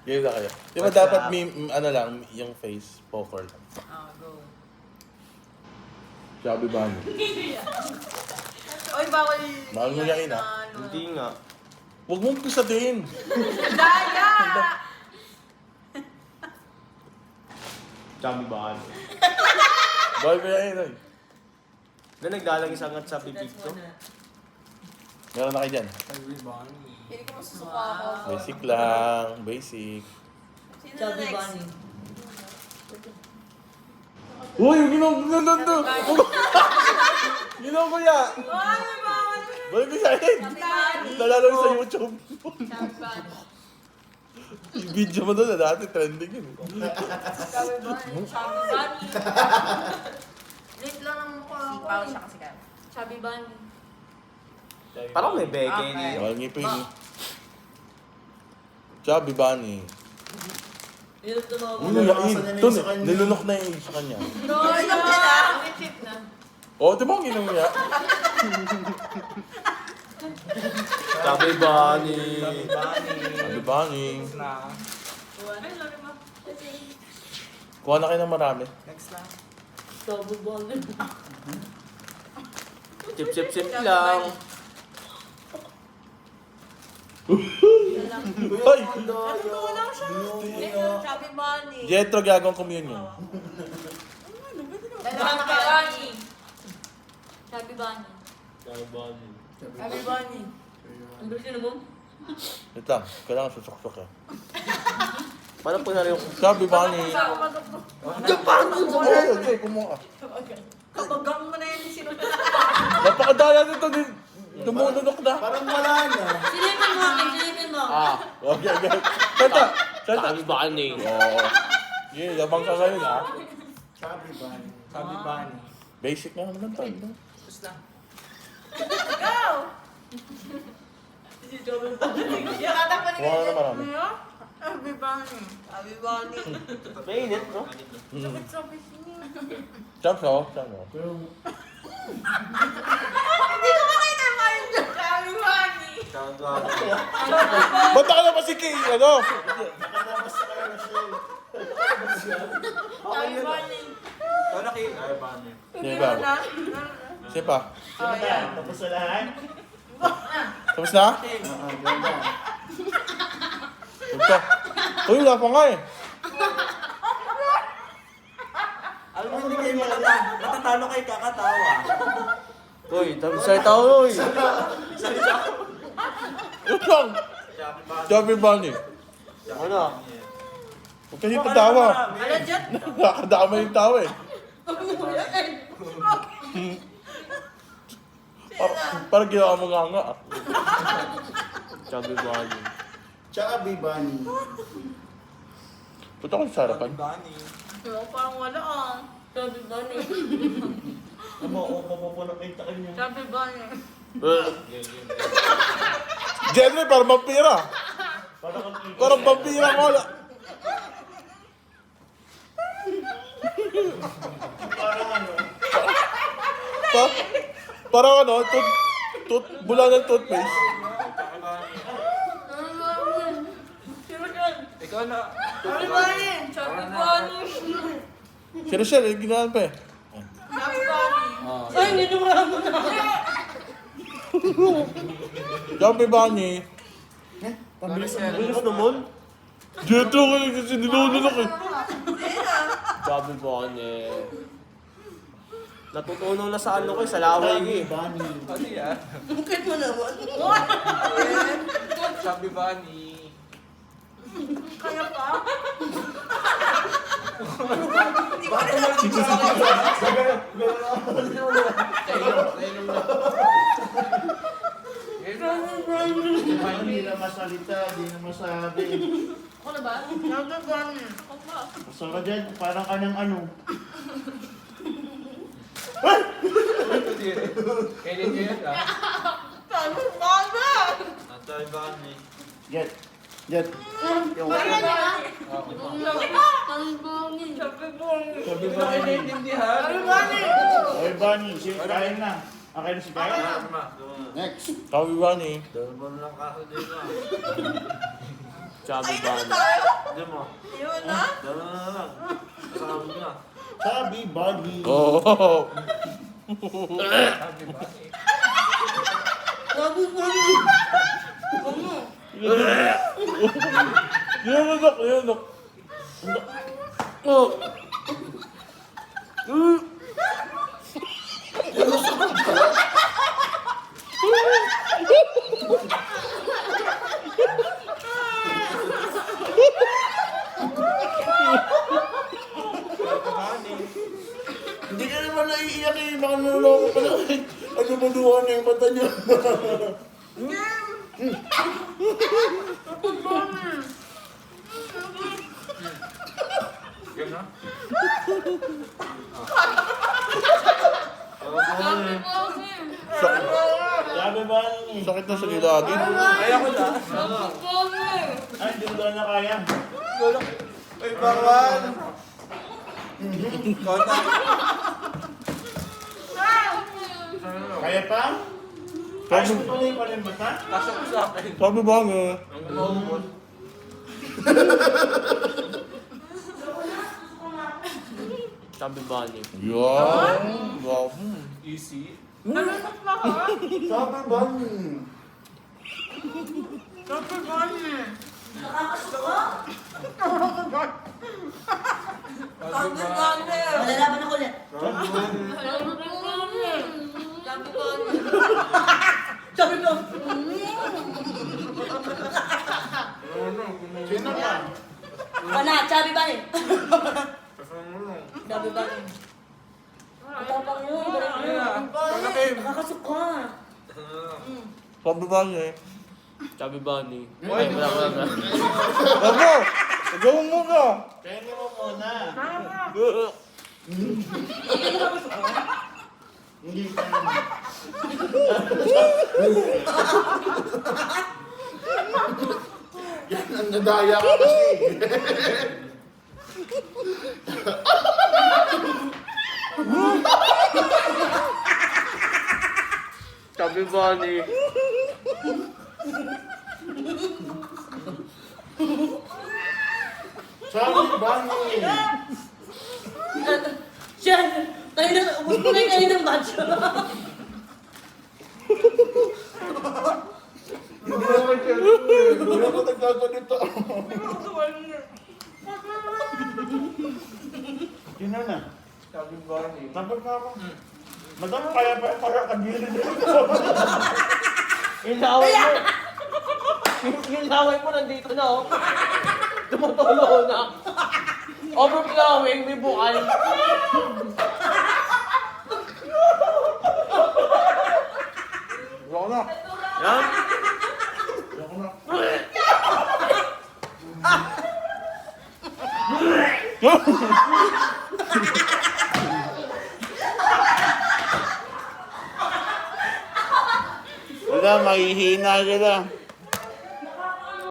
Game na kayo. Di ba dapat ano lang, yung face, poker lang. Go. Chubby Bunny. Oy, bawal. Bawal mo yakin, Hindi nga. Huwag mong pisatin. Daya! Chubby Bunny. Bawal mo yakin, ay. Na nagdalang isangat sa bibig ko. Meron na kayo dyan. Chubby Bunny. Hindi ko masusuka ako. Basic lang, basic. Sino na next? Uy, ginagawa. Ginawa ko ya. Ay, bawal. Balik ko yakin. Nalala ko sa YouTube. Yung video mo doon na dati, trending yun. Chubby Bunny. Late lang ang mukha ako. Sipaw siya kasi kaya. Chubby Bunny. Parang may beke Okay. niya. Walang ngipin. Chubby Bunny. Ano yakin? Ito, nilunok na yung sa kanya. No, no, no. Chip na. Oo, di ba ang ginong niya? Chubby Bunny. Chubby Bunny. Ay, sorry ma. Kuha na kayo ng marami. Chubby Bunny. Chip lang. Hoy! Natutuwa lang siya. Chubby Bunny. Jetro gagawang communion. Chubby Bunny. Chubby Bunny. Chubby Bunny. Chubby Bunny. Ang gusto mo? Ito lang, kailangan susok-sok eh. Paano po na rin yung... Chubby Bunny. Okay, kumuha. Kabagang mo na yun sinunod. Napakadaya nito din. Tumununok na. Parang wala na. Silipin mo. Okay. Santa! Chubby Bunny. Oo. Yeah, labang ka ngayon ha. Chubby Bunny. Chubby Bunny. Basic nga naman to. No? Go! Si Chubby Bunny. Tatakpan ni Kuha na marami. Chubby Bunny. Chubby Bunny. Mainit, no? Chubby Bunny. Chop so. Pero, Hindi ko makita pa yung Chubby Bunny. Chubby Bunny. Ba't ka na pa si Kay? Ano? nakalabas na kayo na siya. Chubby Bunny. Chubby Bunny. Sige ba? Sige pa. Oh, yan. Tapos na lahat? Tapos na? Ganda. Ito. Uy, wala pa nga eh. Alam mo, hindi kayo matatalo kayo kakatawa. Uy, tapos sa tao, uy. Ito lang. Chubby Bunny. Ano? Huwag kasi tatawa. Ala, Jet. Nakakadama yung tao eh. Parang ginawa mo nga. Chubby Bunny. Chubby Bunny. Punta ko sa sarapan. Parang wala Chubby Bunny. Mapupunok kayo takin niya. Chubby Bunny. Jenny, parang vampira. Parang vampira ko. Parang ano? Parang ano, bula ng toothpaste. Ikaw na. Chubby Bunny. Chubby Bunny. Si Rochelle, yung ginawan pa eh. Chubby Bunny. Ay, hindi naman mo na. Chubby Bunny. Pabilis ang Bilis naman. Dito ko lang kasi nilulunok eh. Chubby Bunny. Natutunaw na sa ano ko, sa laway ko eh. Bunny. Ano yan? Bukit mo naman. Chubby Bunny. Kaya pa? Hindi na masalita, hindi na masabi. Ako na ba? Chubby Bunny. Ako pa. Gusto ka dyan, parang ka ng ano. Kailan niya yan ah? Chubby Bunny. Chubby Bunny. Get. Get. Yung Chubby Bunny. Chubby Bunny. Chubby Bunny. Chubby Bunny. Sige, kain na. Okay na si Kaya? Next. Chubby Bunny. Dalawang lang kaso dito ah. Chubby Ay, na Bunny. tayo. Diyan mo. Yun na. Diyan na lang. Kasama niya. Chubby Bunny. Oo. Sabi ba? Chubby Bunny. Ano? Yun, anak. Yun, anak. Oh. Hindi ka naman naiiyak eh. Baka naloloko ka lang eh. Ano ba duha na yung mata niya? Yan na. Chubby Bunny. Sakit na sa gilagid. Kaya ko na. Ay, hindi ko na kaya. Ay, bawal. Kota. Kaya pa? Kaya mo tuloy pa rin mata? Kasya ko sa akin. Sabi ba nga? Ang umaumbot. Chubby Bunny. Yan. Wow. Easy. Nalulok na ka. Chubby Bunny. Chubby Bunny. Chubby Bunny. Malalaman ako ulit. Chubby Bunny. Chubby Bunny. Sabi ko, Sino ka? wala, sabi ba eh? Kasama mo. Sabi ba eh? Matapang yun, balik yun. Pagkakim. Nakakasok ka. Sabi ba nga? Chubby Bunny. Oy, Ay, wala. Ako! Gawin mo ka! Kaya mo muna. Hindi ka Yan ang nadaya ka kasi. Chubby Bunny. Chubby Bunny. Siya, kanina, ubus mo na yung kaninang batch. Hindi naman siya. Hindi ako nagkaganito. Sino na? Sabi ba ni? Tapos na ako. Madam, kaya pa para kadiri dito. Yung laway mo. Yung laway mo nandito na oh. Tumutulo na. Overflowing, may bukal. Wala na. Yan. Ako na. Wala, mahihina sila.